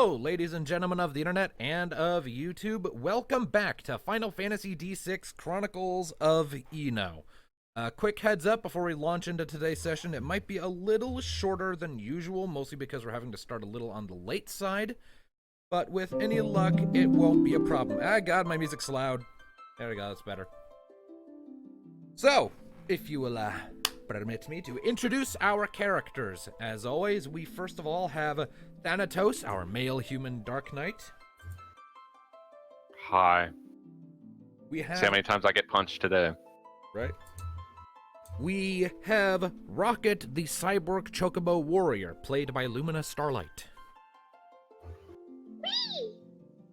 Hello, ladies and gentlemen of the internet and of YouTube. Welcome back to Final Fantasy D6 Chronicles of Eno. Quick heads up before we launch into today's session. It might be a little shorter than usual, mostly because we're having to start a little on the late side. But with any luck, it won't be a problem. Ah, God, my music's loud. There we go, that's better. So, if you will permit me to introduce our characters. As always, we first of all have Thanatos, our male human Dark Knight. Hi. We have... See how many times I get punched today. Right. We have Rocket, the cyborg chocobo warrior, played by Lumina Starlight. Whee!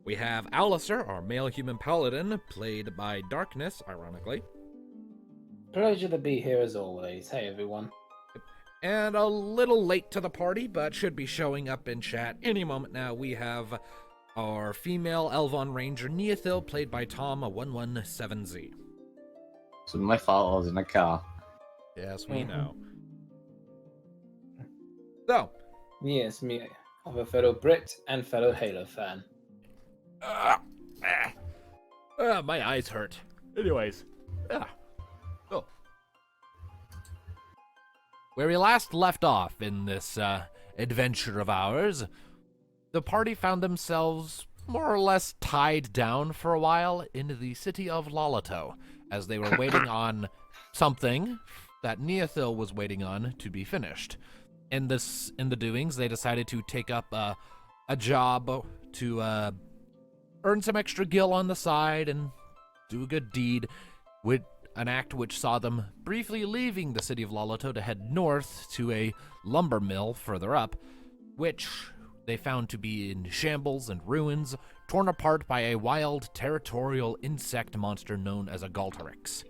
We have Alistair, our male human paladin, played by Darkness, ironically. Pleasure to be here as always. Hey everyone. And a little late to the party, but should be showing up in chat any moment now. We have our female Elvon Ranger Neothil, played by Tom 117Z. So my fault, I was in a car. Yes, we know. So. Yes, me. I'm a fellow Brit and fellow Halo fan. My eyes hurt. Anyways. Oh. Where we last left off in this adventure of ours, the party found themselves more or less tied down for a while in the city of Lalato, as they were waiting on something that Neothil was waiting on to be finished. In the doings, they decided to take up a job to earn some extra gil on the side and do a good deed, with an act which saw them briefly leaving the city of Lalato to head north to a lumber mill further up, which they found to be in shambles and ruins, torn apart by a wild territorial insect monster known as a Galterix.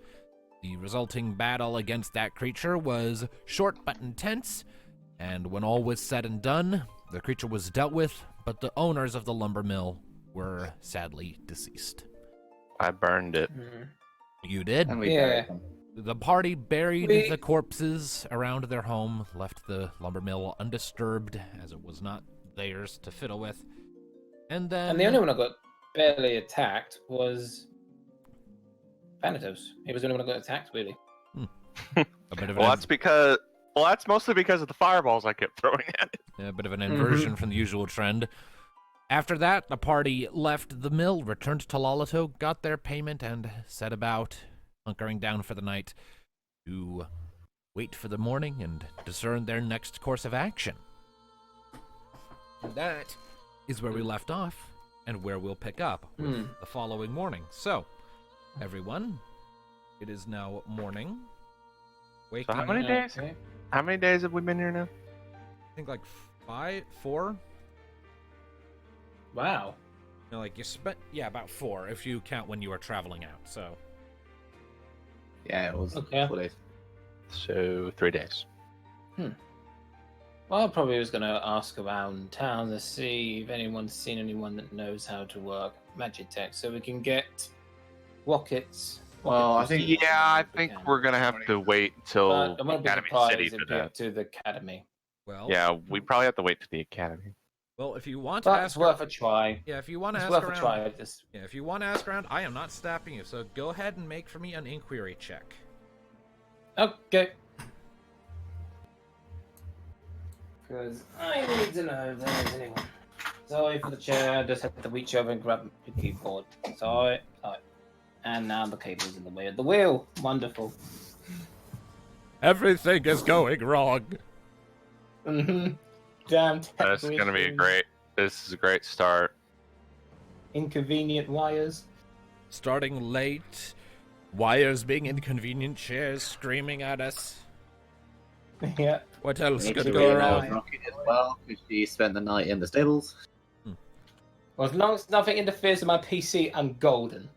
The resulting battle against that creature was short but intense, and when all was said and done, the creature was dealt with, but the owners of the lumber mill were sadly deceased. I burned it. You did? And we Yeah. buried them. The party buried the corpses around their home, left the lumber mill undisturbed, as it was not theirs to fiddle with. And then... And the only one that got barely attacked was Thanatos. He was the only one that got attacked, really. A bit of Well, that's mostly because of the fireballs I kept throwing at it. a bit of an inversion from the usual trend. After that, the party left the mill, returned to Lalato, got their payment, and set about hunkering down for the night to wait for the morning and discern their next course of action. And that is where we left off, and where we'll pick up with the following morning. So, everyone, it is now morning. Waking So how many days? Okay. How many days have we been here now? I think like 4. Wow. No, like you spent, about 4 if you count when you were traveling out. So Yeah, it was Okay. 4 days. So 3 days. Well, I probably was going to ask around town to see if anyone's seen anyone that knows how to work Magitech, so we can get rockets. Well, I rocket think- boosters Yeah, I if we think can. we're gonna have to wait till But I won't be Academy surprised City if for we that. get to the academy. well, Yeah, we probably have to wait to the Academy. Well, if you want to But ask, it's worth a try. if you want to It's ask worth around, a try. Just if you want to ask around, I am not stopping you. So go ahead and make for me an inquiry check. okay. Because I need to know if there's anyone. Sorry for the chair. I just have to reach over and grab the keyboard. Sorry. And now the cable's in the way of the wheel. Wonderful. Everything is going wrong. Damn. This is gonna be great. This is a great start. Inconvenient wires. Starting late, wires being inconvenient, chairs screaming at us. Yeah. What else Need could to go realise wrong? Rocket as well, because she spent the night in the stables. Well, as long as nothing interferes with my PC, I'm golden.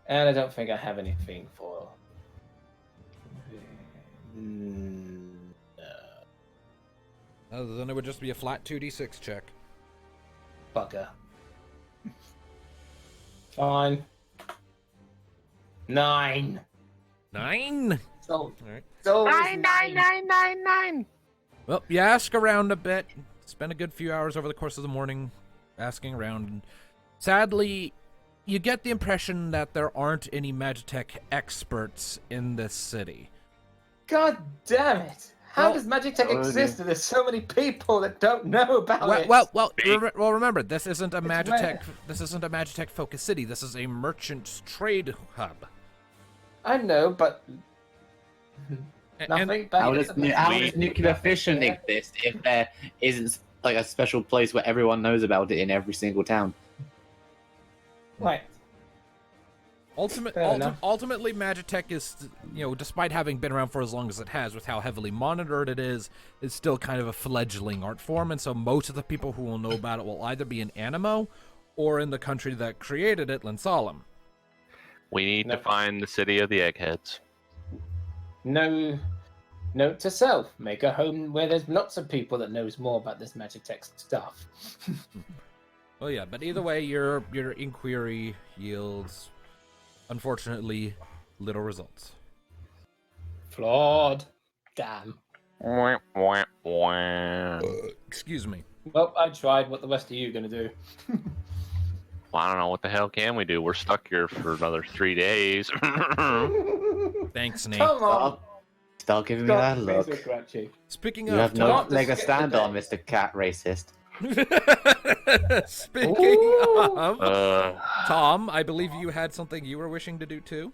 And I don't think I have anything for. No. Other than it would just be a flat 2d6 check. Bugger. Fine. 9. 9? So, Alright. so Nine. Well, you ask around a bit, spend a good few hours over the course of the morning asking around, and sadly, you get the impression that there aren't any Magitech experts in this city. God damn it! How Well- does Magic Tech Oh, exist if there's so many people that don't know about it? Well, remember, this isn't a It's Magitech. rare. This isn't a Magitech focused city. This is a merchant trade hub. I know, but And- nothing. How back does, at the- how does nuclear fission Yeah. exist if there isn't like a special place where everyone knows about it in every single town? Right. Fair enough. Ultimately, Magitech is, despite having been around for as long as it has, with how heavily monitored it is still kind of a fledgling art form, and so most of the people who will know about it will either be in Anomo or in the country that created it, Linsalem. We need No. to find the city of the eggheads. No. Note to self: make a home where there's lots of people that knows more about this Magic Tech stuff. Well, yeah, but either way, your inquiry yields, unfortunately, little results. Flawed. Damn. Wah, wah, wah. Excuse me. Well, I tried. What the rest of you gonna do? Well, I don't know what the hell can we do. We're stuck here for another 3 days. Thanks, Nate. Come on. Stop giving me that Stop look. being so grouchy. Speaking You of, have no Not leg to just stand get the on, Mr. Cat Racist. Speaking Ooh. of, Tom, I believe you had something you were wishing to do too.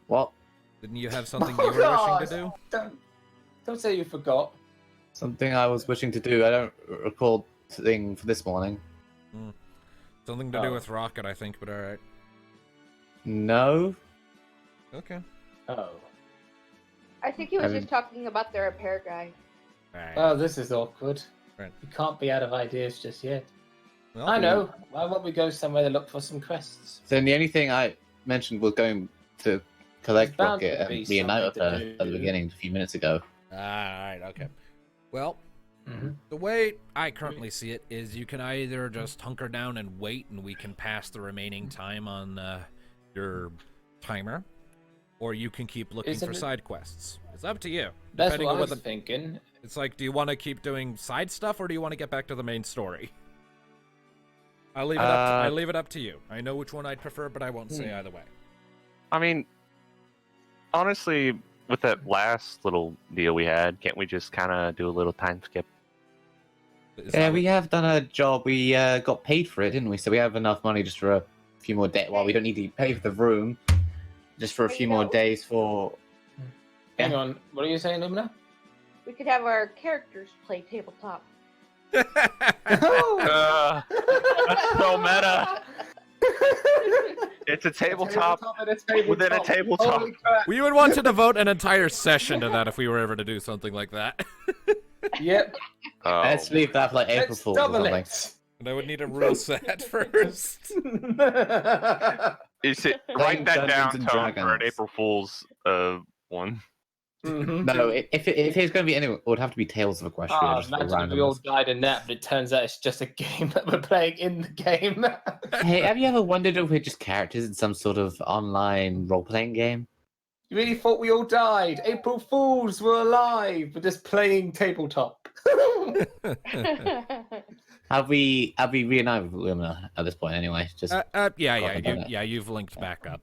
What? Didn't you have something you were wishing to do? Don't say you forgot. Something I was wishing to do. I don't recall thing for this morning. Something to do Oh. with Rocket, I think, but alright. No. Okay. Oh. I think he was Haven't- just talking about the repair guy. Alright. Oh, this is awkward. Right. You can't be out of ideas just yet. Well, I know. Why won't we go somewhere to look for some quests? So the only thing I mentioned was going to collect There's bound Rocket to be and reunite with something her to at the do. beginning a few minutes ago. Alright, okay. Well, Mm-hmm. the way I currently see it is you can either just hunker down and wait and we can pass the remaining time on your timer, or you can keep looking Isn't for it- side quests. It's up to you. That's depending what on I was whether- thinking. It's like, do you want to keep doing side stuff or do you want to get back to the main story? I leave it up to you. I know which one I'd prefer, but I won't say either way. I mean, honestly, with that last little deal we had, can't we just kind of do a little time skip? Is Yeah, that we what- have done a job. We got paid for it, didn't we? So we have enough money just for a few more days. Well, we don't need to pay for the room, just for a few more days for. Hang Yeah. on. What are you saying, Lumina? We could have our characters play tabletop. That's so meta. It's a tabletop and a tabletop. within a tabletop. Holy crap. We would want to devote an entire session to that if we were ever to do something like that. Yep. Oh. Let's leave that for like April Let's Fool's or double something. it. And I would need a rule set first. You see, Playing write that down, Dungeons and Tom, for an Dragons. April Fool's one. Mhm. No, if it's going to be anyone, it would have to be Tales of Equestria. Oh, just for imagine if we all randomness. died in that, but it turns out it's just a game that we're playing in the game. Hey, have you ever wondered if we're just characters in some sort of online role-playing game? You really thought we all died? April Fools were alive. We're just playing tabletop. Have we reunited with Lumina at this point anyway? Just You've linked back up.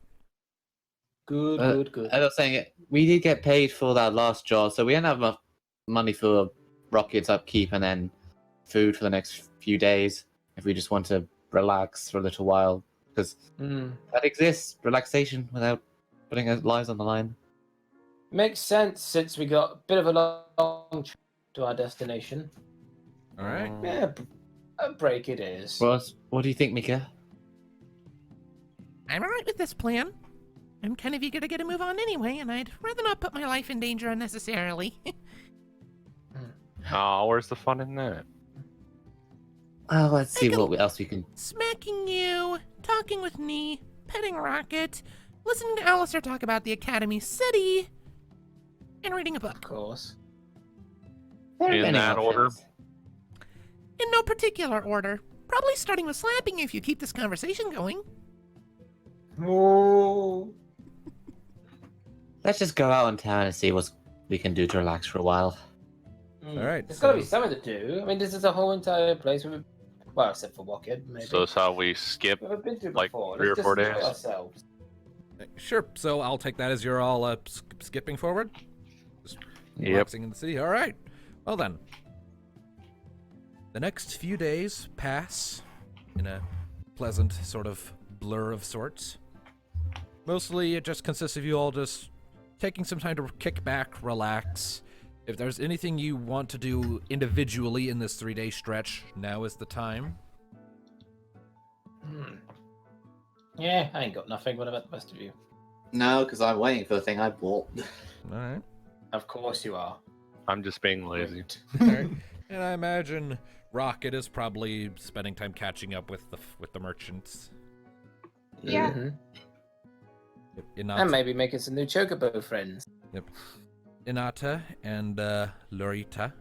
Good. I was saying it. We did get paid for that last job, so we didn't have enough money for Rocket's upkeep and then food for the next few days. If we just want to relax for a little while, because that exists, relaxation without putting our lives on the line. Makes sense since we got a bit of a long trip to our destination. All right. Yeah, a break it is. What do you think, Mika? I'm alright with this plan. I'm kind of eager to get a move on anyway, and I'd rather not put my life in danger unnecessarily. Oh, where's the fun in that? Oh, let's see I what else we can. Smacking you, talking with me, petting Rocket, listening to Alistair talk about the Academy City, and reading a Of book. course. There are In many that order? options. In no particular order. Probably starting with slapping if you keep this conversation going. Oh. Let's just go out in town and see what's we can do to relax for a while. All right, There's got to be so- something to do. I mean, this is a whole entire place. Well, except for Walkhead, maybe. So it's how we skip. We've been through like, before. 3 or Let's 4 just enjoy days. ourselves. Sure. So I'll take that as you're all skipping forward. Just Yep. relaxing in the city. All right. Well then. The next few days pass in a pleasant sort of blur of sorts. Mostly it just consists of you all just taking some time to kick back, relax. If there's anything you want to do individually in this 3-day stretch, now is the time. Yeah, I ain't got nothing. What about the rest of you? No, because I'm waiting for the thing I bought. All right. Of course you are. I'm just being lazy. All right. And I imagine Rocket is probably spending time catching up with the merchants. Yeah. Mhm. Yep, And Inata, maybe making some new Chocobo friends. Inata and Lorita.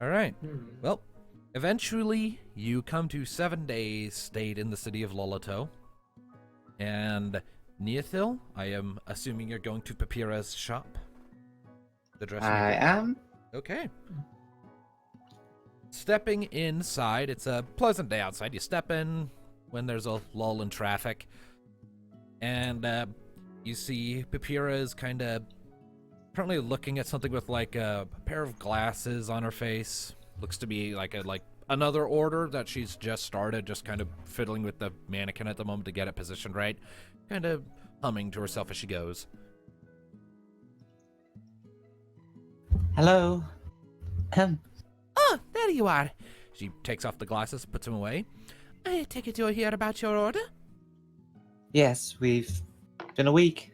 All right. Well, eventually you come to 7 days stayed in the city of Lolato. And Neothil, I am assuming you're going to Papira's shop. The dressmaker. I am. Okay. Stepping inside, it's a pleasant day outside. You step in when there's a lull in traffic, and you see Papira is kind of currently looking at something with like a pair of glasses on her face. Looks to be like another order that she's just started, just kind of fiddling with the mannequin at the moment to get it positioned right. Kind of humming to herself as she goes. Hello. Oh, there you are. She takes off the glasses, puts them away. I take it you're here about your order? Yes, we've been a week.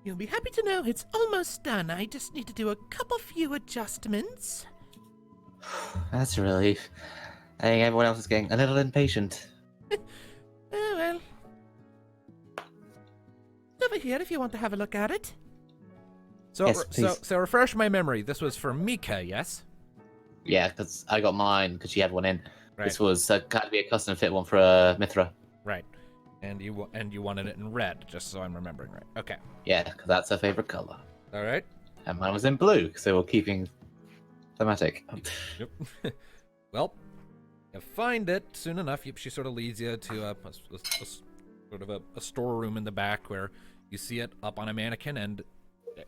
You'll be happy to know it's almost done. I just need to do a couple few adjustments. That's a relief. I think everyone else is getting a little impatient. Oh, well. It's over here if you want to have a look at it. So, Yes, please. so refresh my memory. This was for Mika, yes? Yeah, because I got mine because she had one in. Right. This was kind of be a custom fit one for Mithra. Right. And you wanted it in red, just so I'm remembering right. Okay. Yeah, because that's her favorite color. All right. And mine was in blue, so we're keeping thematic. Yep. Well, you find it soon enough. She sort of leads you to a sort of a storeroom in the back where you see it up on a mannequin, and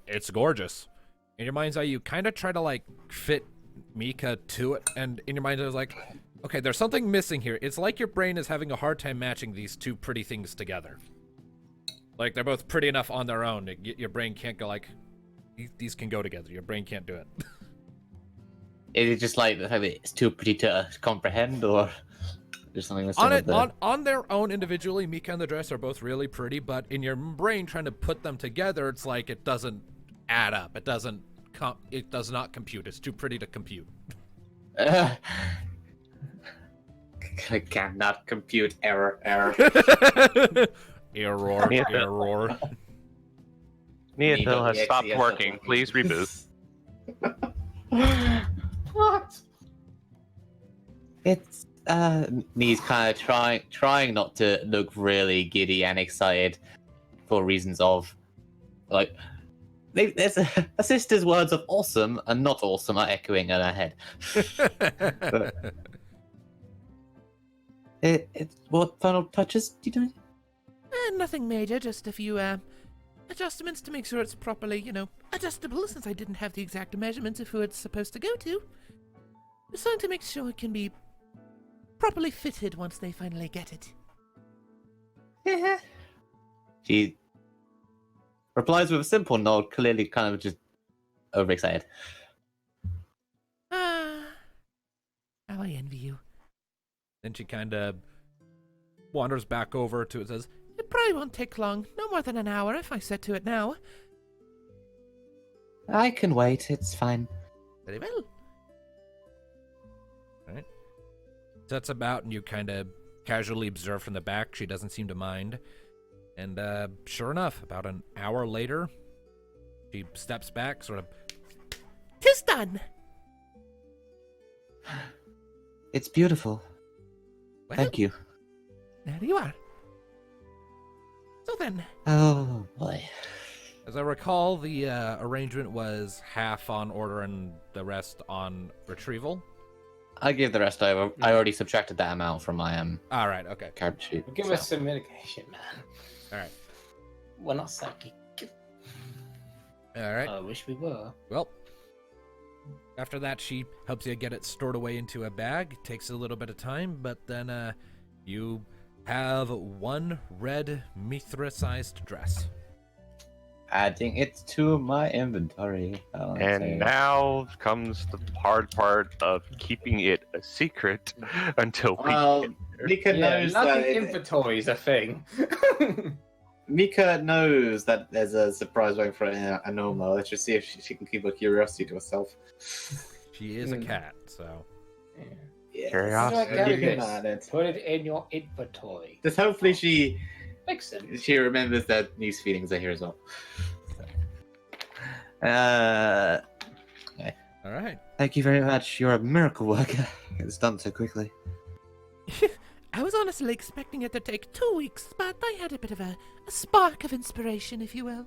it's gorgeous. In your mind's eye, you kind of try to like fit Mika to it, and in your mind, I was like, okay, there's something missing here. It's like your brain is having a hard time matching these two pretty things together. Like they're both pretty enough on their own. Your brain can't go like, these can go together. Your brain can't do it. Is it just like the fact that it's too pretty to comprehend, or there's something missing? On their own individually, Mika and the dress are both really pretty, but in your brain trying to put them together, it's like it doesn't add up. It does not compute. It's too pretty to compute. I cannot compute. Error. Error. Yeah. Error. Neothil has stopped working. Please reboot. What? It's Nee's kind of trying not to look really giddy and excited for reasons of like there's a sister's words of awesome and not awesome are echoing in her head. What final touches do you do? Nothing major, just a few adjustments to make sure it's properly, adjustable, since I didn't have the exact measurements of who it's supposed to go to. Just trying to make sure it can be properly fitted once they finally get it. She replies with a simple nod, clearly kind of just overexcited. How I envy you. Then she kind of wanders back over to it, says, It probably won't take long, no more than an hour if I set to it now. I can wait, it's fine. Very well. Right. Sets about, and you kind of casually observe from the back. She doesn't seem to mind. And sure enough, about an hour later, she steps back, sort of. 'Tis done! It's beautiful. Well, Thank you. there you are. So then, Oh boy. As I recall, the arrangement was half on order and the rest on retrieval. I give the rest over. I already subtracted that amount from my All right, okay. card sheet. Give so. us some mitigation, man. All right. We're not psychic. All right. I wish we were. Well, after that, she helps you get it stored away into a bag. Takes a little bit of time, but then you have one red Mithra-sized dress. Adding it to my inventory. And now comes the hard part of keeping it a secret until we Well, get Mika Yeah, knows nothing that inventory is a thing. Mika knows that there's a surprise waiting for Anomo. Let's just see if she can keep her curiosity to herself. She is a cat, so. Yeah. Curiosity. Like You can this. add it. Put it in your inventory. Just hopefully she Makes sense. remembers that these feelings are here as well. Uh, All right. thank you very much. You're a miracle worker. It's done so quickly. I was honestly expecting it to take 2 weeks, but I had a bit of a spark of inspiration, if you will.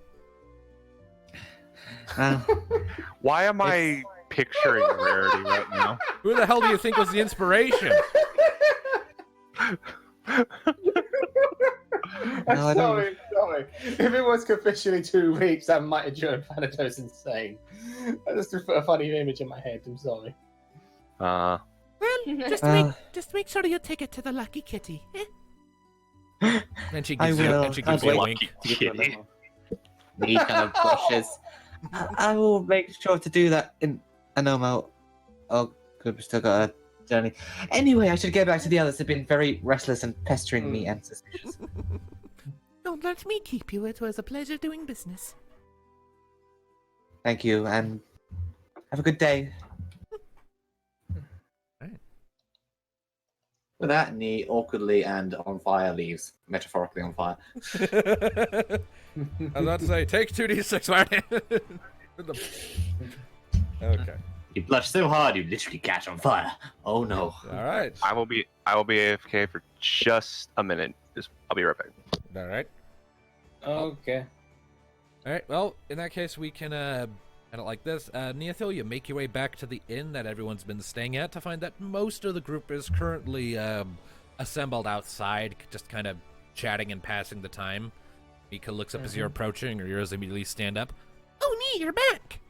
Why am I picturing Rarity right now? Who the hell do you think was the inspiration? No, I don't- sorry. If it was officially 2 weeks, that might have driven Thanatos insane. I just put a funny image in my head. I'm sorry. Uh, Well, just make sure you take it to the lucky kitty. Eh? and she I gives you, will. and she gives I'll you a wait. wink. Kitty. He kind of blushes. I will make sure to do that in Anomo. Oh, good, we still got a journey. Anyway, I should get back to the others. They've been very restless and pestering me and suspicious. Don't let me keep you. It was a pleasure doing business. Thank you, and have a good day. Right. With that, and he awkwardly and on fire leaves, metaphorically on fire. I was about to say, take 2d6, Marty. Okay. You blush so hard, you literally catch on fire. Oh no! All right. I will be AFK for just a minute. I'll be right back. All right. Okay. All right. Well, in that case, we can end it like this. Neothil, you make your way back to the inn that everyone's been staying at to find that most of the group is currently assembled outside, just kind of chatting and passing the time. Mika looks up as you're approaching, or yours immediately stand up. Oh, Nee, you're back.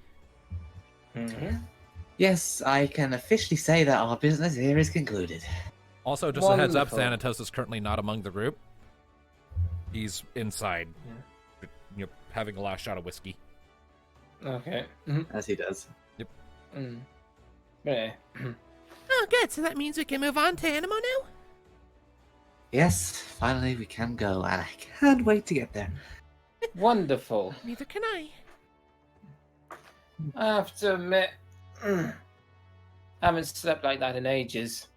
Yes, I can officially say that our business here is concluded. Also, just a heads up, Wonderful. Thanatos is currently not among the group. He's inside, having a last shot of whiskey. Okay. As he does. Yeah. Oh, good. So that means we can move on to Anomo now? Yes, finally we can go, and I can't wait to get there. Wonderful. Neither can I. I have to admit, I haven't slept like that in ages.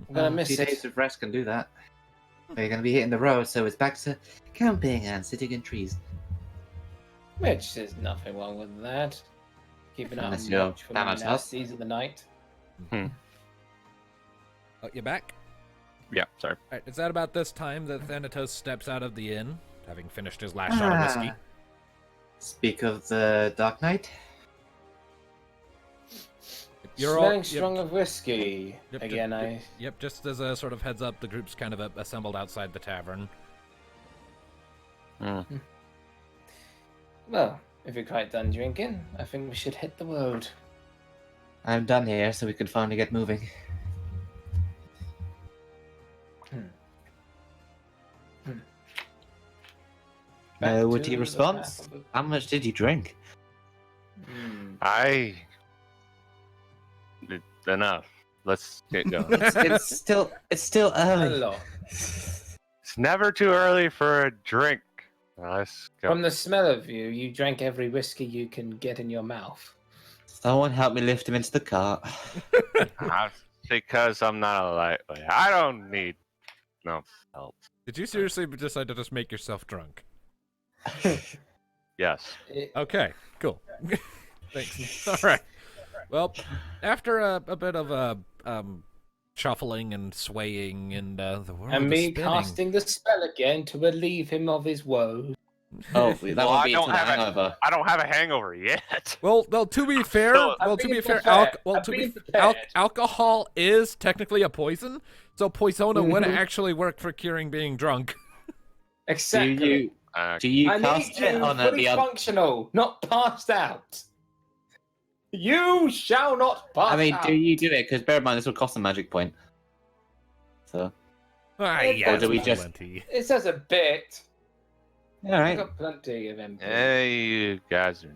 I'm gonna miss a few it. days of rest can do that. We're going to be hitting the road, so it's back to camping and sitting in trees. Which there's nothing wrong with that. Keeping out Unless you're watch for my Thanos' house. nasties of the night. Oh, you back? Yeah, sorry. All right. Is that about this time that Thanatos steps out of the inn, having finished his last shot of whiskey? Speak of the Dark Knight. You're Smelling all strong of whiskey. Yep, Again, Yep, just as a sort of heads up, the group's kind of assembled outside the tavern. Well, if you're quite done drinking, I think we should hit the road. I'm done here, so we can finally get moving. Back Would to he the respond? path of the- How much did you drink? Enough. Let's get going. It's still early. Hello. It's never too early for a drink. Let's go. From the smell of you, you drank every whiskey you can get in your mouth. Someone help me lift him into the car. Because I'm not a lightweight. I don't need no help. Did you seriously decide to just make yourself drunk? Yes. Okay, cool. Thanks. All right. Well, after a bit of shuffling and swaying and the world And is me spinning. casting the spell again to relieve him of his woes. Oh, that Well, would I be don't to the have hangover. I don't have a hangover yet. Well, to be fair, still- alcohol is technically a poison, so poisona would actually work for curing being drunk. Exactly. Do you I need cast it you on fully the other? functional, not passed out. You shall not pass I mean, out. do you do it? Because bear in mind, this will cost a magic point. So, Yeah, Or do we just- plenty. It says a bit. all I've right. got plenty of MP. Hey, you guys are.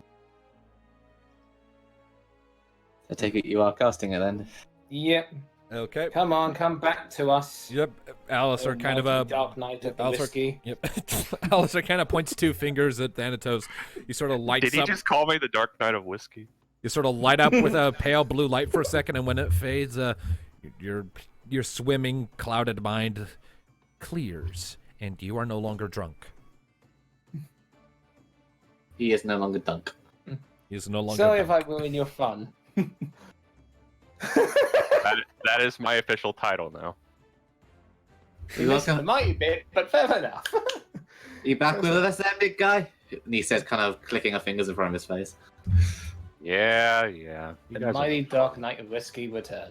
I take it you are casting it then. Yep. Okay. Come on, come back to us. Yep. Alistair kind of Mighty Dark Knight of the Alistair- whiskey. Yep. Alistair kind of points 2 fingers at Thanatos. You sort of lights Did he up. just call me the Dark Knight of Whiskey? You sort of light up with a pale blue light for a second, and when it fades, your swimming, clouded mind clears, and you are no longer drunk. He is no longer dunk. He is no longer. Sorry if drunk. I ruin your fun. That is my official title now. You Missed the welcome. mighty bit, but fair enough. You back with us, that big guy? And he says, kind of clicking her fingers in front of his face. Yeah. You The guys mighty Dark Knight of whiskey return.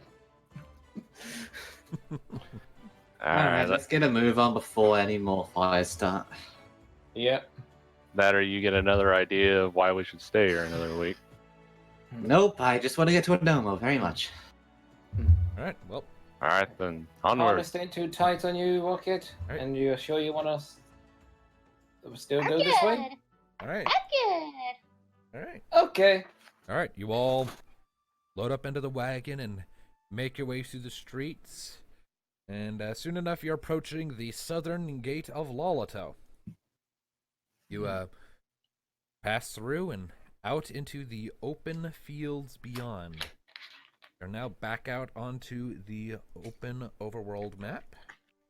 All All right. right, let's get a move on before any more fires start. Yep. That or you get another idea of why we should stay here another week. Nope, I just want to get to Anomo very much. All right. Well, All right, then Can't onward. stay too tight on you, Rocket. Right. And you're sure you want us to still I'm go good. this way? all right. I'm good. All right. Okay. All right. You all load up into the wagon and make your way through the streets. And soon enough, you're approaching the southern gate of Lolato. You pass through and out into the open fields beyond. You're now back out onto the open overworld map,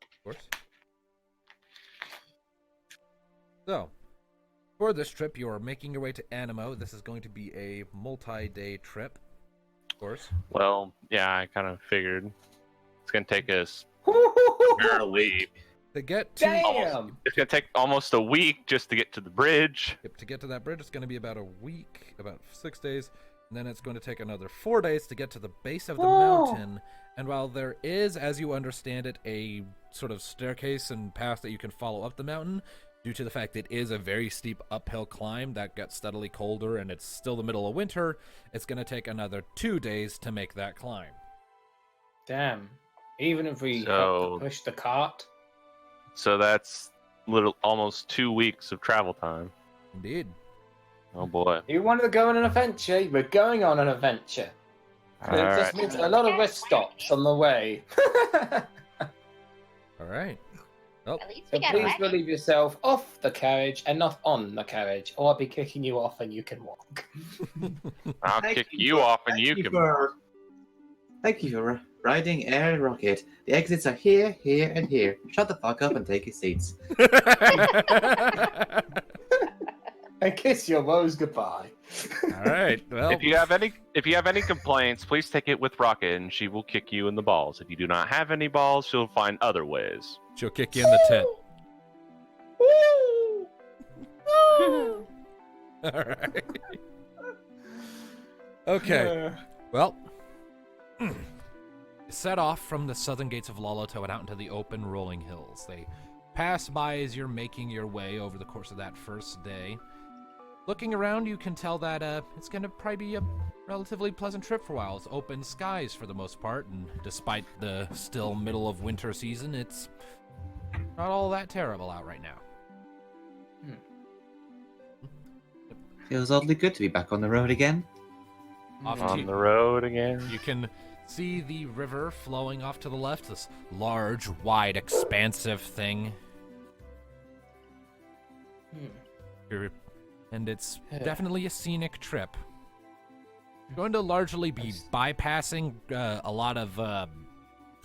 of course. So, for this trip, you are making your way to Anomo. This is going to be a multi-day trip, of course. Well, yeah, I kind of figured it's gonna take us Not a week. To get to Damn. It's gonna take almost a week just to get to the bridge. Yep, to get to that bridge, it's going to be about a week, about 6 days, and then it's going to take another 4 days to get to the base of the mountain. And while there is, as you understand it, a sort of staircase and path that you can follow up the mountain, due to the fact it is a very steep uphill climb that gets steadily colder and it's still the middle of winter, it's going to take another 2 days to make that climb. Damn. Even if we So- have to push the cart. So that's almost 2 weeks of travel time. Indeed. Oh boy. You wanted to go on an adventure, we're going on an adventure. All It right. just means a lot of rest stops on the way. All right. Well, At least So we got a please wagon. relieve yourself off the carriage and not on the carriage, or I'll be kicking you off and you can walk. I'll Thank kick you you for- off and you can. Thank you for riding Air Rocket. The exits are here, here, and here. Shut the fuck up and take your seats. And kiss your woes goodbye. all right. Well, If you have any complaints, please take it with Rocket, and she will kick you in the balls. If you do not have any balls, she'll find other ways. she'll kick you in the tit. All right. Okay. Well, set off from the southern gates of Lolato and out into the open rolling hills. They pass by as you're making your way over the course of that first day. Looking around, you can tell that it's going to probably be a relatively pleasant trip for a while. It's open skies for the most part, and despite the still middle of winter season, it's not all that terrible out right now. Feels oddly good to be back on the road again. Off On to- the road again. You can see the river flowing off to the left, this large, wide, expansive thing. You're- And it's definitely a scenic trip. You're going to largely be bypassing a lot of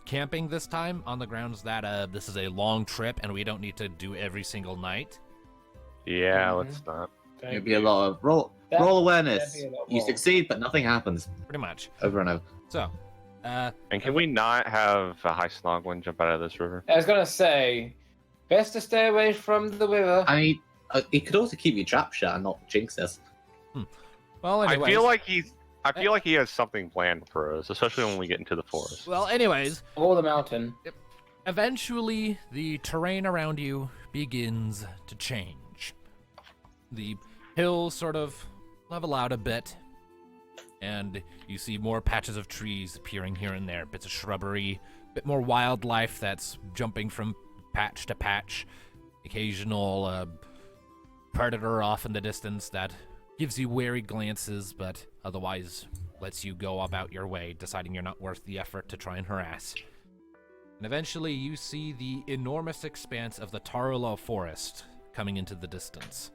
camping this time on the grounds that this is a long trip and we don't need to do every single night. Yeah, let's not. It'll be a lot of roll That- awareness. that'd be a lot You more. succeed, but nothing happens. Pretty much. Over and over. So, And can we not have a high snoglin jump out of this river? I was gonna say, best to stay away from the river. I mean, He could also keep you trap shut and not jinx us. Well, I anyways. feel like he has something planned for us, especially when we get into the forest. Well, anyways, Or the mountain. eventually the terrain around you begins to change. The hills sort of level out a bit, and you see more patches of trees appearing here and there, bits of shrubbery, a bit more wildlife that's jumping from patch to patch, occasional predator off in the distance that gives you wary glances, but otherwise lets you go about your way, deciding you're not worth the effort to try and harass. And eventually you see the enormous expanse of the Tarlo forest coming into the distance.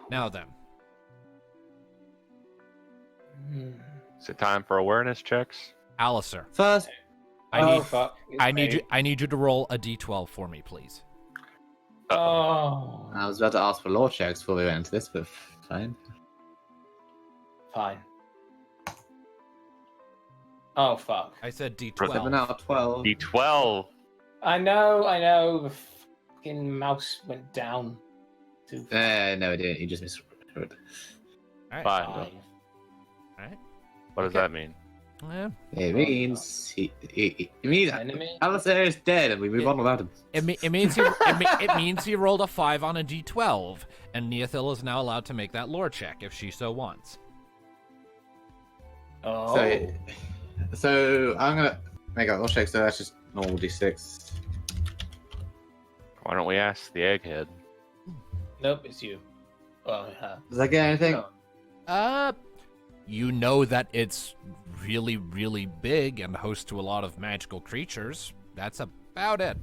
Now then. Is it time for awareness checks? Alistair, First, Fuck. It's I need me. you to roll a d12 for me, please. Oh. I was about to ask for law checks before we went into this, but fine. Fine. Oh, fuck. I said 7 d12. out of 12. D12. I know. The fucking mouse went down. To No, it didn't. You just misread. All right. 5. five. All right. What does that mean? Yeah. It means it means Enemy? Alistair is dead, and we move on without him. It means it means he rolled a 5 on a d12, and Neothil is now allowed to make that lore check if she so wants. Oh. So I'm gonna make a law check. So that's just normal d6. Why don't we ask the egghead? Nope, it's you. Well, Does I get anything? no. You know that it's really, really big and host to a lot of magical creatures. That's about it.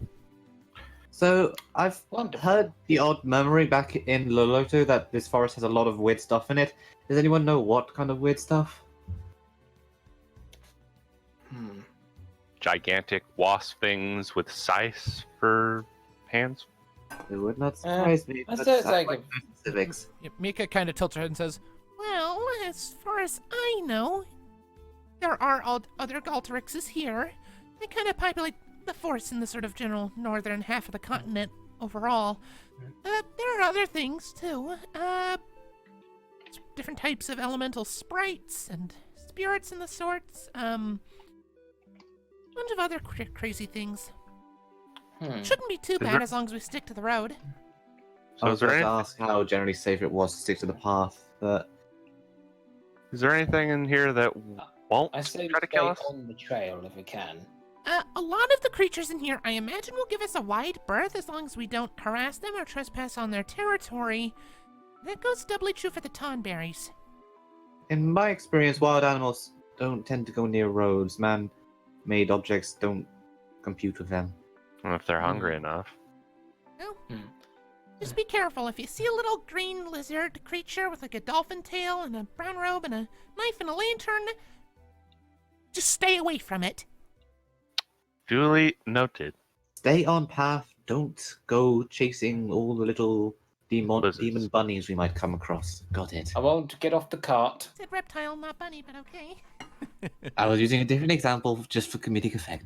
So I've Wonderful. heard the odd murmuring back in Loloto that this forest has a lot of weird stuff in it. Does anyone know what kind of weird stuff? Gigantic wasp things with scythes for hands? It would not surprise me. I'd but say it's I like like specifics. Mika kind of tilts her head and says, Well, as far as I know, there are other Galterixes here. They kind of populate the forest in the sort of general northern half of the continent overall. There are other things too. Different types of elemental sprites and spirits and the sorts. Bunch of other crazy things. Shouldn't be too bad there- as long as we stick to the road. So I is was there, going to any, ask how generally safe it was to stick to the path, but is there anything in here that won't I say we try to stay kill us? on the trail if we can. A lot of the creatures in here, I imagine, will give us a wide berth as long as we don't harass them or trespass on their territory. That goes doubly true for the Tonberries. in my experience, wild animals don't tend to go near roads. Man-made objects don't compute with them. Well, if they're hungry enough. Just be careful. If you see a little green lizard creature with like a dolphin tail and a brown robe and a knife and a lantern, just stay away from it. Duly noted. Stay on path. Don't go chasing all the little Lizards. demon bunnies we might come across. Got it. I won't get off the cart. Said reptile, not bunny, but okay. I was using a different example just for comedic effect.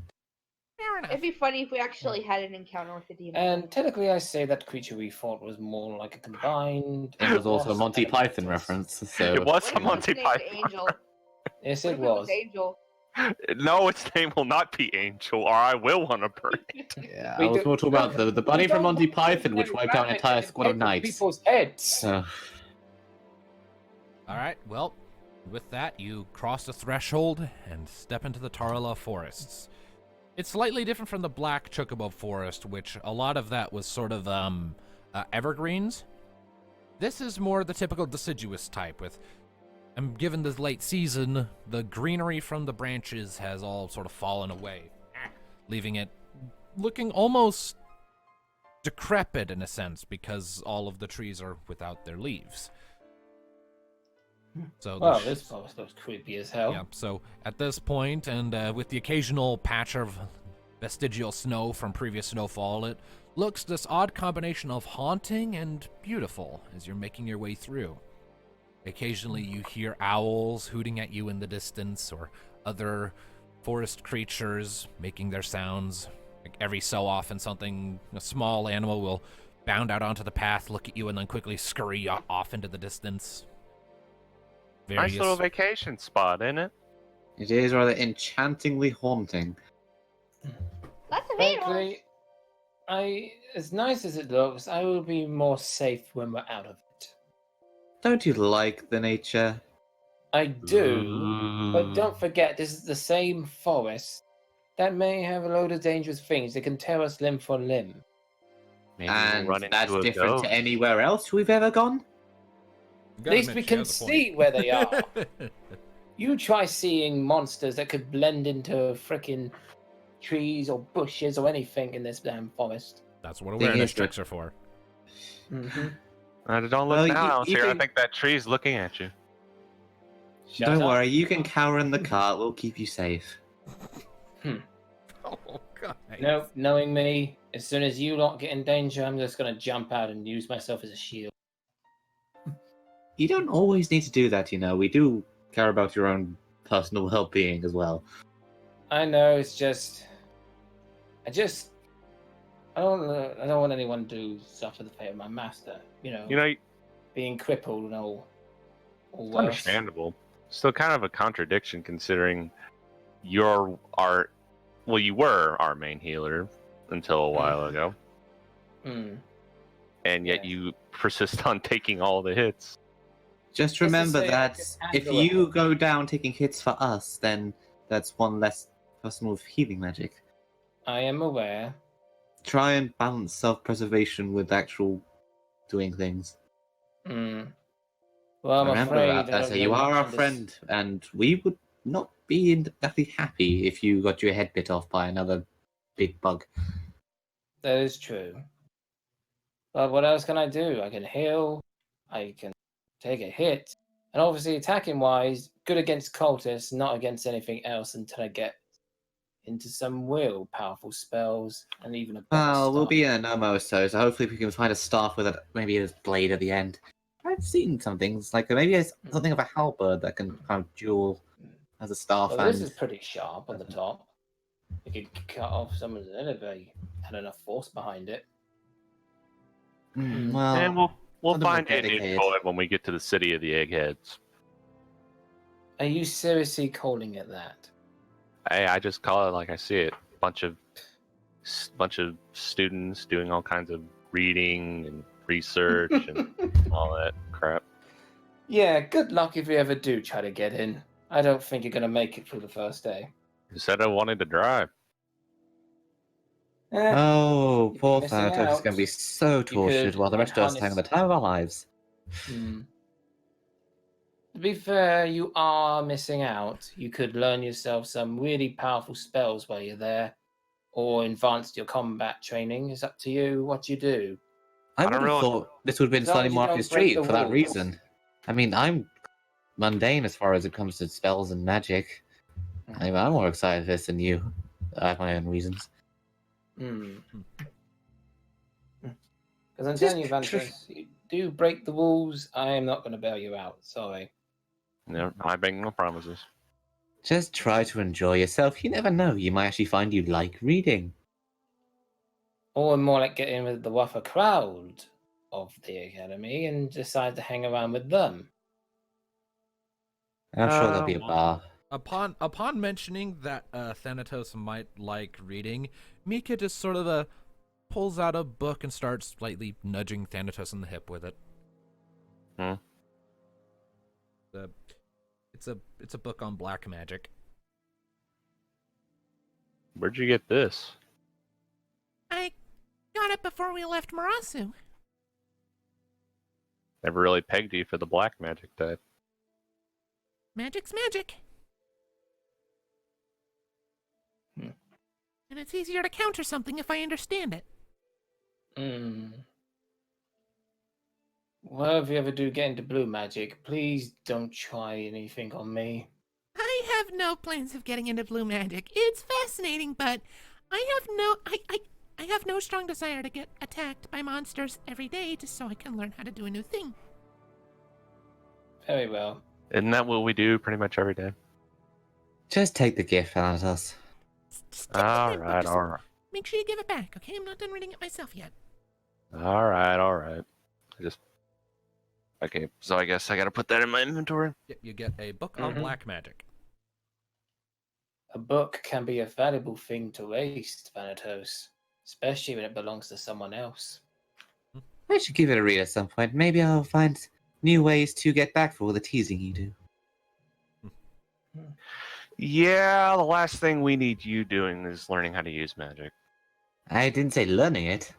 Fair enough. It'd be funny if we actually had an encounter with the demon. And technically, I say that creature we fought was more like a combined. It was also a wasp Monty and Python mantis. reference, so... It was What a if Monty its name's Python. Angel? Yes, What it if was. Angel? No, its name will not be Angel, or I will want to burn it. Yeah, We I was do- more talking about the bunny We from don't Monty want Python, to which wiped out an rabbit entire and squad of take knights. People's heads. So, all right, well, with that, you cross the threshold and step into the Tarla forests. It's slightly different from the Black Chocobo forest, which a lot of that was sort of evergreens. This is more the typical deciduous type with, given this late season, the greenery from the branches has all sort of fallen away, leaving it looking almost decrepit in a sense because all of the trees are without their leaves. So the Well, sh- this forest looks creepy as hell. yeah, so at this point, and with the occasional patch of vestigial snow from previous snowfall, it looks this odd combination of haunting and beautiful as you're making your way through. Occasionally you hear owls hooting at you in the distance, or other forest creatures making their sounds. Like every so often a small animal will bound out onto the path, look at you, and then quickly scurry off into the distance. Nice little vacation spot, isn't it? It is rather enchantingly haunting. Lots of animals. Frankly, as nice as it looks, I will be more safe when we're out of it. Don't you like the nature? I do, but don't forget, this is the same forest that may have a load of dangerous things that can tear us limb from limb. Maybe And we'll run that's into a different ghost. to anywhere else we've ever gone? At least we can see where they are. You try seeing monsters that could blend into frickin' trees or bushes or anything in this damn forest. That's what Thing awareness is, checks are for. Mm-hmm. Don't Well, look now, you Alcir. I can- think that tree's looking at you. Don't worry, you can cower in the cart. We'll keep you safe. Oh, God. Nope, knowing me, as soon as you lot get in danger, I'm just gonna jump out and use myself as a shield. You don't always need to do that, you know. We do care about your own personal well-being as well. I know, it's just... I don't want anyone to suffer the fate of my master. You know, being crippled and all It's worse. understandable. Still kind of a contradiction considering you were our main healer until a while ago, and yet you persist on taking all the hits. Just to remember say I that can if handle you it. go down taking hits for us, then that's one less person with healing magic. I am aware. Try and balance self-preservation with actual doing things. Well, I'm Remember, afraid I don't Athleta, you know are much our on this. friend, and we would not be exactly happy if you got your head bit off by another big bug. That is true. But what else can I do? I can heal. I can take a hit. And obviously, attacking-wise, good against cultists, not against anything else until I get into some real powerful spells and even a better Well, we'll start. be in Anomo, so hopefully we can find a staff with maybe a blade at the end. I've seen some things, like maybe it's something of a halberd that can kind of duel as a staff. Well, and this is pretty sharp on the top. You could cut off someone's head if they had enough force behind it. Well, And we'll something more find you a new dedicated. toy when we get to the city of the Eggheads. Are you seriously calling it that? Hey, I just call it like I see it. Bunch of students doing all kinds of reading and research and all that crap. Yeah, good luck if you ever do try to get in. I don't think you're going to make it through the first day. You said I wanted to drive. Oh, You'd be poor missing Thanatos is out. going to be so tortured could while the rest of us hang on the time of our lives. To be fair, you are missing out. You could learn yourself some really powerful spells while you're there, or advance your combat training. It's up to you what you do. I don't would have really- thought this would have been As long slightly as you more up don't your break street the for that rules. reason. I mean, I'm mundane as far as it comes to spells and magic. I mean, I'm more excited for this than you. I have my own reasons. Because I'm telling you, Vantress, you do break the rules, I am not going to bail you out. Sorry. No, I make no promises. Just try to enjoy yourself. You never know. You might actually find you like reading. Or more like get in with the rougher crowd of the academy and decide to hang around with them. I'm sure there'll be a well- bar. Upon mentioning that Thanatos might like reading, Mika just sort of pulls out a book and starts slightly nudging Thanatos in the hip with it. It's a book on black magic. Where'd you get this? I got it before we left Marasu. Never really pegged you for the black magic type. Magic's magic. And it's easier to counter something if I understand it. Well, if you ever do get into blue magic, please don't try anything on me. I have no plans of getting into blue magic. It's fascinating, but I have no strong desire to get attacked by monsters every day just so I can learn how to do a new thing. Very well. Isn't that what we do pretty much every day? Just take the gift, Thanatos. Just take the All time, but right, just all right. make sure you give it back, okay? I'm not done reading it myself yet. All right, all right. Okay, so I guess I gotta put that in my inventory. Yep, you get a book on Mhm. black magic. A book can be a valuable thing to waste, Thanatos, especially when it belongs to someone else. I should give it a read at some point. Maybe I'll find new ways to get back for all the teasing you do. Yeah, the last thing we need you doing is learning how to use magic. I didn't say learning it.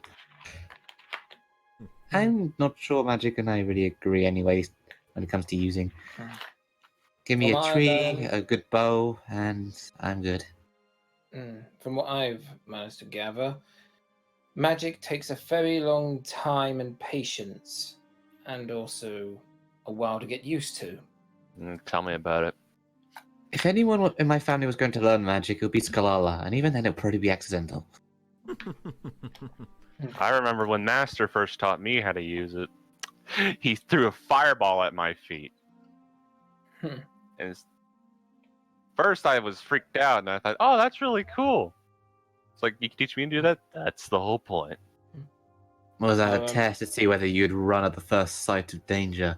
I'm not sure magic and I really agree anyways when it comes to using. Give me From a what tree, I've a good bow, and I'm good. From what I've managed to gather, magic takes a very long time and patience, and also a while to get used to. Tell me about it. If anyone in my family was going to learn magic, it would be Skalala, and even then it would probably be accidental. I remember when Master first taught me how to use it. He threw a fireball at my feet. Hmm. And first I was freaked out, and I thought, oh, that's really cool. It's like, you can teach me to do that? That's the whole point. Was that a Um, test to see whether you'd run at the first sight of danger?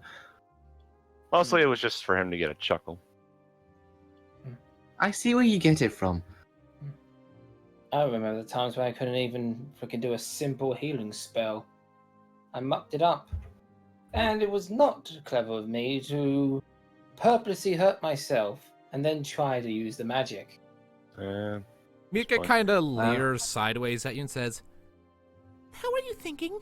Mostly it was just for him to get a chuckle. I see where you get it from. I remember the times when I couldn't even freaking do a simple healing spell. I mucked it up. And it was not clever of me to purposely hurt myself and then try to use the magic. Mika fine. kind of Wow. leers sideways at you and says, How are you thinking?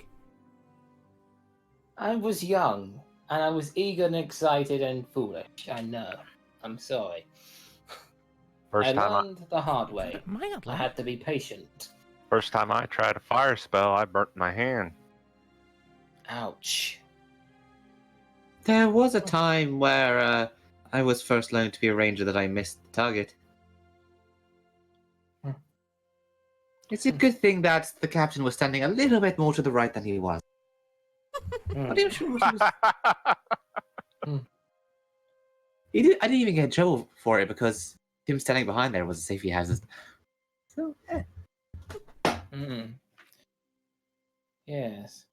I was young, and I was eager and excited and foolish. I know. I'm sorry. I learned the hard way. Mildly. I had to be patient. First time I tried a fire spell, I burnt my hand. Ouch. There was a time where I was first learning to be a ranger that I missed the target. Hmm. It's a good thing that the captain was standing a little bit more to the right than he was. Not even sure what he was. I didn't even get in trouble for it because him standing behind there was a safety hazard. So, yeah. Yes.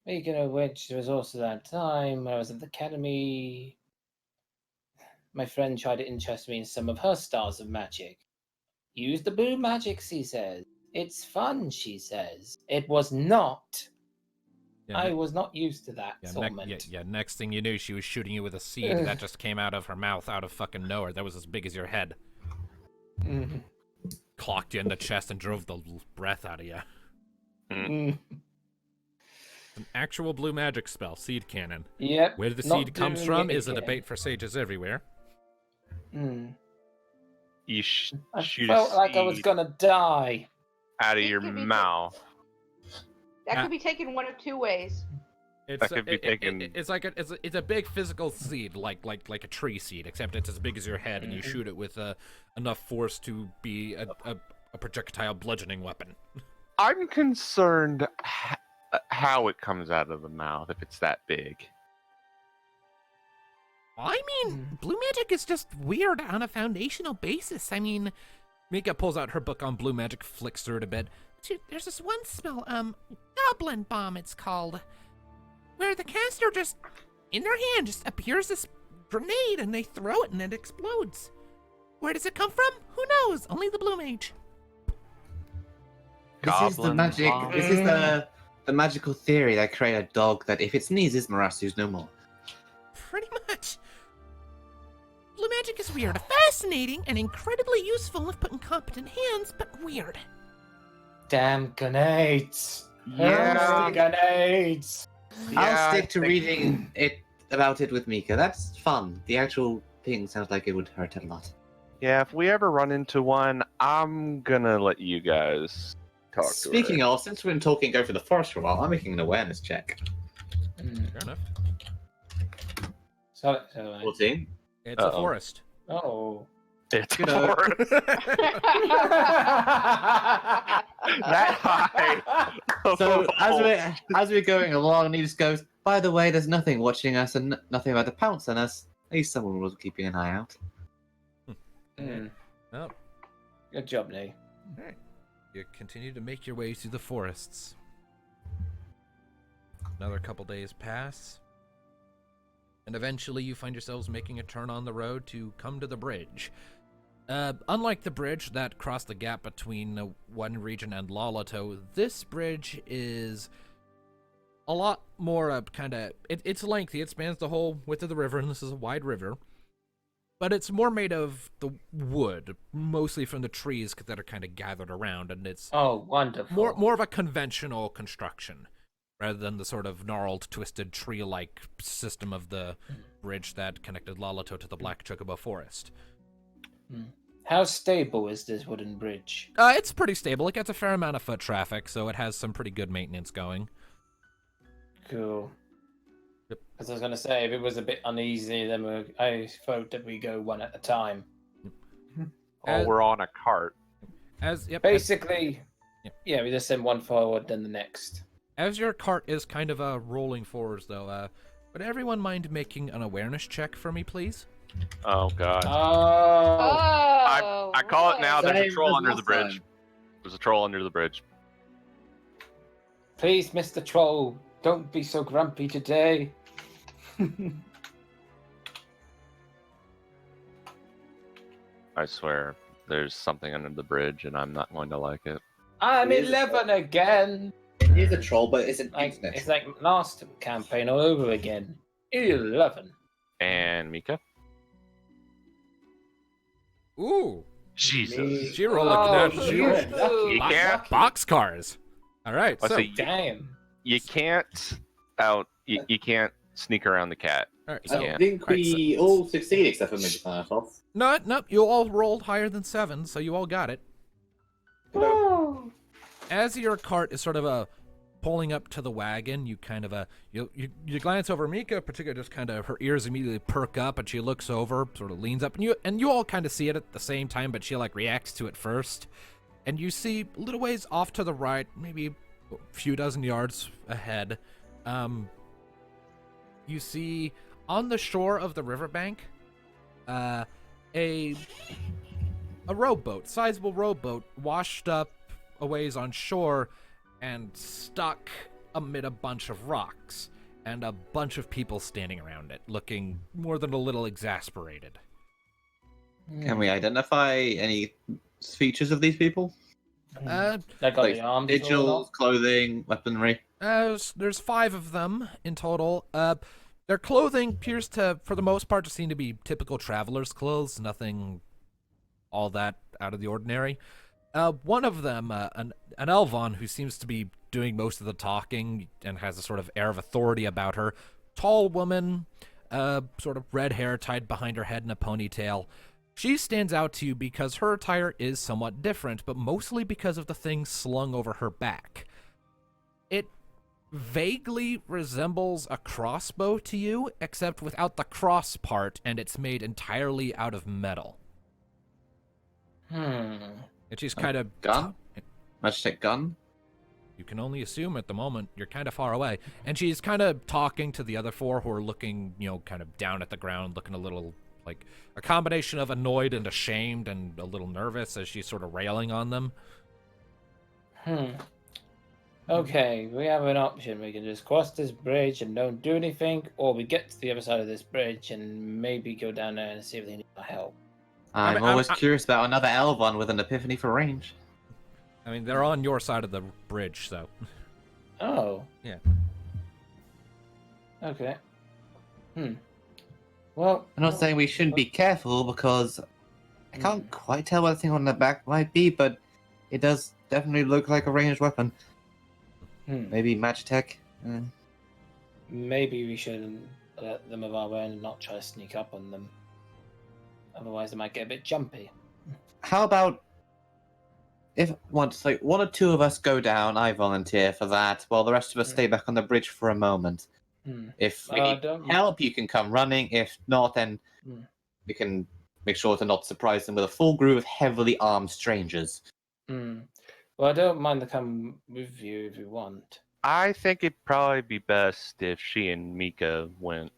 Speaking of which, there was also that time when I was at the academy. My friend tried to interest me in some of her styles of magic. Use the blue magic, she says. It's fun, she says. It was not. I was not used to that torment. next thing you knew, she was shooting you with a seed that just came out of her mouth out of fucking nowhere. That was as big as your head. Mhm. Clocked you in the chest and drove the breath out of you. Mm. An actual blue magic spell, seed cannon. Yep. Where the not seed comes doing from it is a again. debate for sages everywhere. You I shoot felt a like I was seed gonna die. out of Seed your can be mouth. That could be taken one of two ways. It's That could be taken- it's like it's a big physical seed, like a tree seed, except it's as big as your head, and you shoot it with enough force to be a projectile bludgeoning weapon. I'm concerned how it comes out of the mouth if it's that big. I mean, blue magic is just weird on a foundational basis. I mean, Mika pulls out her book on blue magic, flicks through it a bit. there's this one spell, Goblin Bomb it's called, where the caster just, in their hand, just appears this grenade and they throw it and it explodes. Where does it come from? Who knows? Only the blue mage. This is the Goblin magic. bomb. This is the magical theory that create a dog that if it sneezes, Marasu's no more. Pretty much. Blue magic is weird, fascinating, and incredibly useful if put in competent hands, but weird. Damn grenades. Yeah. Grenades. I'll stick I to think- reading it about it with Mika. That's fun. The actual thing sounds like it would hurt a lot. Yeah, if we ever run into one, I'm gonna let you guys talk to her. Speaking of, since we've been talking, go for the forest for a while. I'm making an awareness check. Fair enough. So 14. It's a Uh-oh. forest. oh. It's a Good night. forest. That high. So as we're going along, he just goes, "By the way, there's nothing watching us and nothing about to pounce on us. At least someone was keeping an eye out." Mm. Oh, Good job, Lee. You continue to make your way through the forests. Another couple days pass, and eventually you find yourselves making a turn on the road to come to the bridge. Unlike the bridge that crossed the gap between one region and Lalato, this bridge is a lot more it's lengthy. It spans the whole width of the river, and this is a wide river. But it's more made of the wood, mostly from the trees that are kind of gathered around, and it's wonderful. more of a conventional construction, rather than the sort of gnarled, twisted, tree-like system of the bridge that connected Lalato to the Black Chocobo Forest. How stable is this wooden bridge? It's pretty stable. It gets a fair amount of foot traffic, so it has some pretty good maintenance going. Cool. Yep. Because I was going to say, if it was a bit uneasy, then I thought that we go one at a time. Oh, we're on a cart. Basically, we just send one forward, then the next. As your cart is kind of rolling forwards, though, would everyone mind making an awareness check for me, please? Oh, God. Oh. I call it now. There's a Same troll as under the last bridge. time. There's a troll under the bridge. Please, Mr. Troll, don't be so grumpy today. I swear, there's something under the bridge, and I'm not going to like it. I'm It is 11 again. It is a troll, but it's an Like, internet. it's like last campaign all over again. 11. And Mika? Ooh, Jesus. she rolled a Oh, she you're rolled lucky. You can't- boxcars. All right, Let's so see. Damn. You can't you can't sneak around the cat. all right, I so Yeah. think Alright, we all succeed except for maybe Firefox. no, you all rolled higher than 7, so you all got it. As your cart is sort of pulling up to the wagon, you kind of you glance over Mika, particularly just kind of her ears immediately perk up, and she looks over, sort of leans up, and you all kind of see it at the same time, but she like reacts to it first, and you see a little ways off to the right, maybe a few dozen yards ahead, you see on the shore of the riverbank, a rowboat, sizable rowboat, washed up a ways on shore and stuck amid a bunch of rocks, and a bunch of people standing around it, looking more than a little exasperated. Can we identify any features of these people? Uh, They got Like the arms Sigils, all off. clothing, weaponry. there's 5 of them in total. Their clothing appears to, for the most part, to seem to be typical traveler's clothes, nothing all that out of the ordinary. One of them, an Elvon, who seems to be doing most of the talking and has a sort of air of authority about her. Tall woman, sort of red hair tied behind her head in a ponytail. She stands out to you because her attire is somewhat different, but mostly because of the thing slung over her back. It vaguely resembles a crossbow to you, except without the cross part, and it's made entirely out of metal. And she's kind of... Gun? Magic gun? You can only assume at the moment. You're kind of far away. And she's kind of talking to the other 4 who are looking, kind of down at the ground, looking a little like a combination of annoyed and ashamed and a little nervous as she's sort of railing on them. Okay, we have an option. We can just cross this bridge and don't do anything, or we get to the other side of this bridge and maybe go down there and see if they need our help. I'm always curious about another Elvon with an epiphany for range. I mean, they're on your side of the bridge, so... Oh. Yeah. Okay. Well, I'm not saying we shouldn't be careful because I can't quite tell what the thing on the back might be, but it does definitely look like a ranged weapon. Maybe Magitech. maybe we shouldn't let them have our way and not try to sneak up on them. Otherwise, they might get a bit jumpy. How about if once like 1 or 2 of us go down, I volunteer for that, while the rest of us stay back on the bridge for a moment. If we need help, you can come running. If not, then we can make sure to not surprise them with a full group of heavily armed strangers. Well, I don't mind to come with you if you want. I think it'd probably be best if she and Mika went.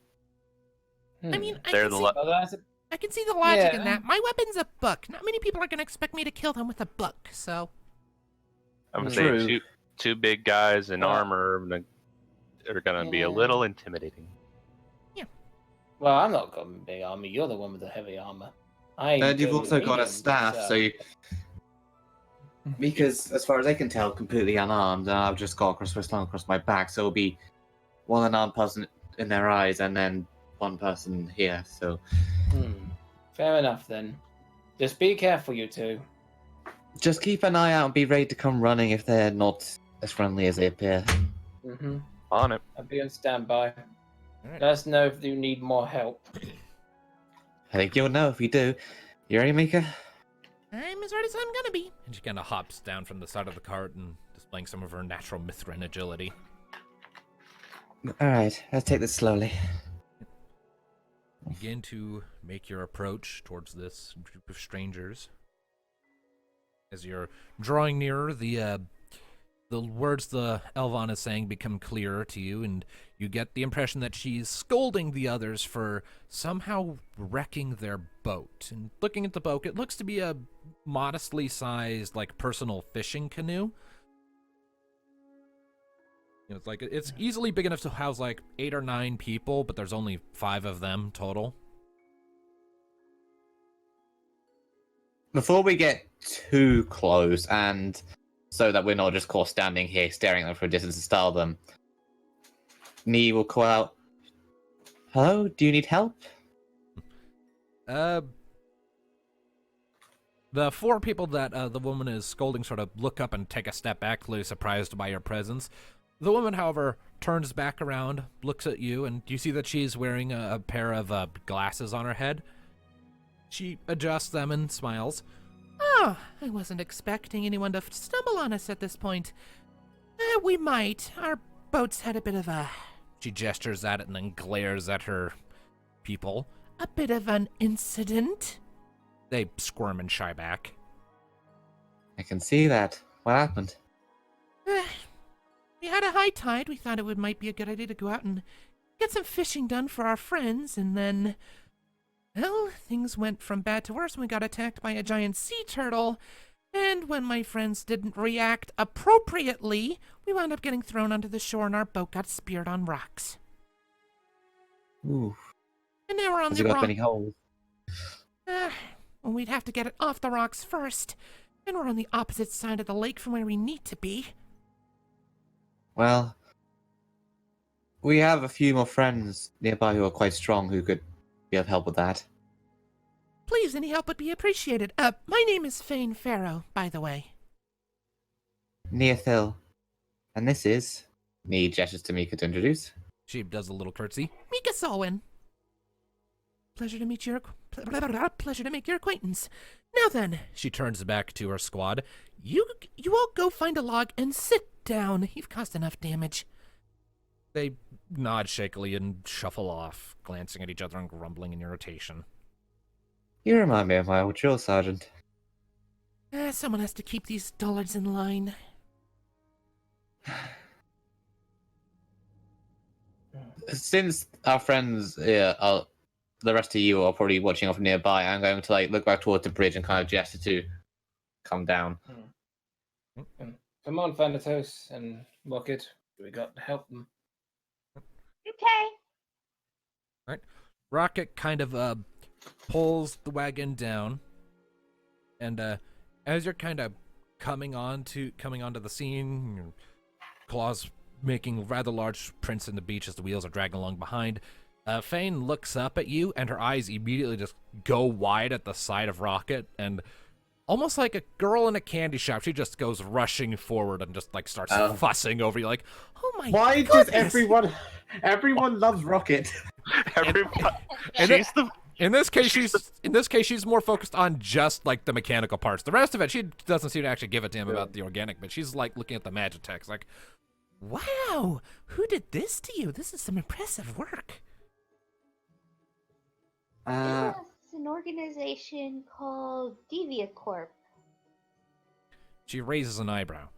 I mean, They're the I can see the logic in Yeah. that. My weapon's a book. Not many people are going to expect me to kill them with a book, so... I'm gonna True. say two big guys in Well- armor are gonna be a little intimidating. Well, I'm not got big armor. You're the one with the heavy armor. I ain't And you've good also with got a medium, staff, but, so you... Because, as far as I can tell, completely unarmed, and I've just got a crossbow slung across my back, so it'll be one unarmed person in their eyes, and then one person here, so... Fair enough, then. Just be careful, you two. Just keep an eye out and be ready to come running if they're not as friendly as they appear. Mm-hmm. On it. I'll be on standby. Alright. Let us know if you need more help. I think you'll know if you do. You ready, Mika? I'm as ready as I'm gonna be. And she kind of hops down from the side of the cart and displaying some of her natural Mithrin agility. Alright, let's take this slowly. Begin to make your approach towards this group of strangers. As you're drawing nearer, the words the Elvon is saying become clearer to you, and you get the impression that she's scolding the others for somehow wrecking their boat. And looking at the boat, it looks to be a modestly sized, like, personal fishing canoe. You know, it's easily big enough to house like 8 or 9 people, but there's only 5 of them total. Before we get too close, and so that we're not just caught standing here staring at them from a distance and startle them, Nee will call out, "Hello, do you need help?" The 4 people that the woman is scolding sort of look up and take a step back, clearly surprised by your presence. The woman, however, turns back around, looks at you, and you see that she's wearing a pair of glasses on her head. She adjusts them and smiles. Oh, I wasn't expecting anyone to stumble on us at this point. We might. Our boat's had a bit of a... She gestures at it and then glares at her people. a bit of an incident. They squirm and shy back. I can see that. What happened? We had a high tide. We thought it might be a good idea to go out and get some fishing done for our friends, and then... Well, things went from bad to worse when we got attacked by a giant sea turtle, and when my friends didn't react appropriately, we wound up getting thrown onto the shore and our boat got speared on rocks. Ooh. And now we're on Has the it got rock. many holes? Well, we'd have to get it off the rocks first, and we're on the opposite side of the lake from where we need to be. Well, we have a few more friends nearby who are quite strong who could be of help with that. Please, any help would be appreciated. My name is Fane Farrow, by the way. Neothil. And this is... Nee gestures to Mika to introduce. She does a little curtsy. Mika Solwyn. Pleasure to meet your... Pleasure to make your acquaintance. Now then, She turns back to her squad. you all go find a log and sit down. You've caused enough damage. They nod shakily and shuffle off, glancing at each other and grumbling in irritation. You remind me of my old drill sergeant. Someone has to keep these dullards in line. Since our friends, the rest of you are probably watching off nearby, I'm going to look back towards the bridge and kind of gesture to come down. Come on, Thanatos and Rocket. We got to help them. Okay. Rocket kind of pulls the wagon down, and as you're kind of coming onto the scene, your claws making rather large prints in the beach as the wheels are dragging along behind. Fane looks up at you, and her eyes immediately just go wide at the sight of Rocket, and almost like a girl in a candy shop, she just goes rushing forward and just starts fussing over you, like, Oh my Why goodness. does everyone loves Rocket? Everybody, And she's the In this case, she's more focused on just the mechanical parts. The rest of it, she doesn't seem to actually give a damn about the organic. But she's looking at the Magitex, like, Wow! Who did this to you? This is some impressive work. It's an organization called Devia Corp. she raises an eyebrow.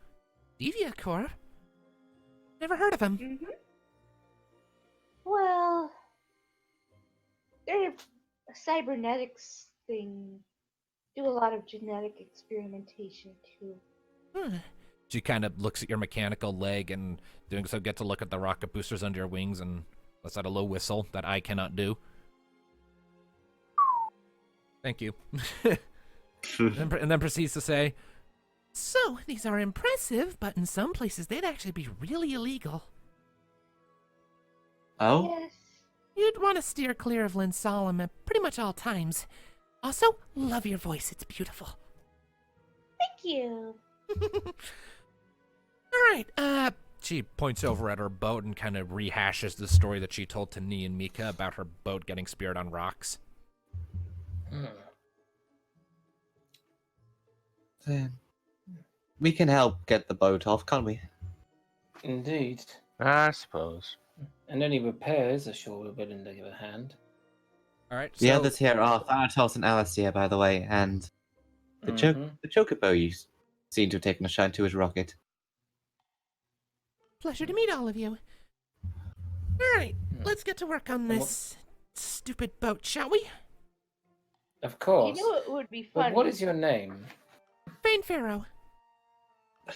Deviacorp? Never heard of him. Mm-hmm. Well, they're a cybernetics thing. Do a lot of genetic experimentation too. Hmm. She kind of looks at your mechanical leg and doing so gets a look at the rocket boosters under your wings and lets out a low whistle that I cannot do. Thank you. and then proceeds to say, So, these are impressive, but in some places they'd actually be really illegal. Oh? Yes. You'd want to steer clear of Lynn Solemn at pretty much all times. Also, love your voice, it's beautiful. Thank you. Alright, she points over at her boat and kind of rehashes the story that she told to Nee and Mika about her boat getting speared on rocks. Then we can help get the boat off, can't we? Indeed. I suppose. And any repairs, I'm sure we're willing to give a hand. All right. The So, others here are Thanatos and Alistair, by the way, and the Chocobo you seem to have taken a shine to his rocket. pleasure to meet all of you. Alright, let's get to work on this stupid boat, shall we? Of course. You know it would be But fun. what is your name? Fane Pharaoh.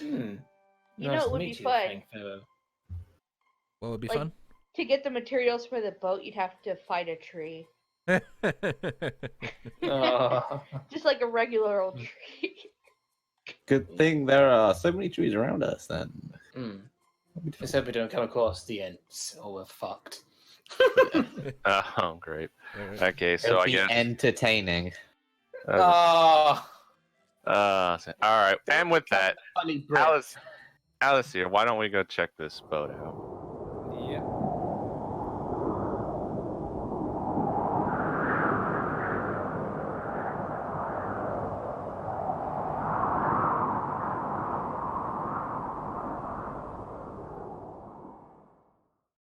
You know Nice it to would meet be you, fun. Frank Farrow. what would be Like- fun? To get the materials for the boat, you'd have to fight a tree. Oh. Just like a regular old tree. Good thing there are so many trees around us, then. Let's hope we don't come across the Ents, or we're fucked. Oh, great. Okay, so It'll I be guess. entertaining. Oh. All right. And with that, Funny breath. Alice here, why don't we go check this boat out?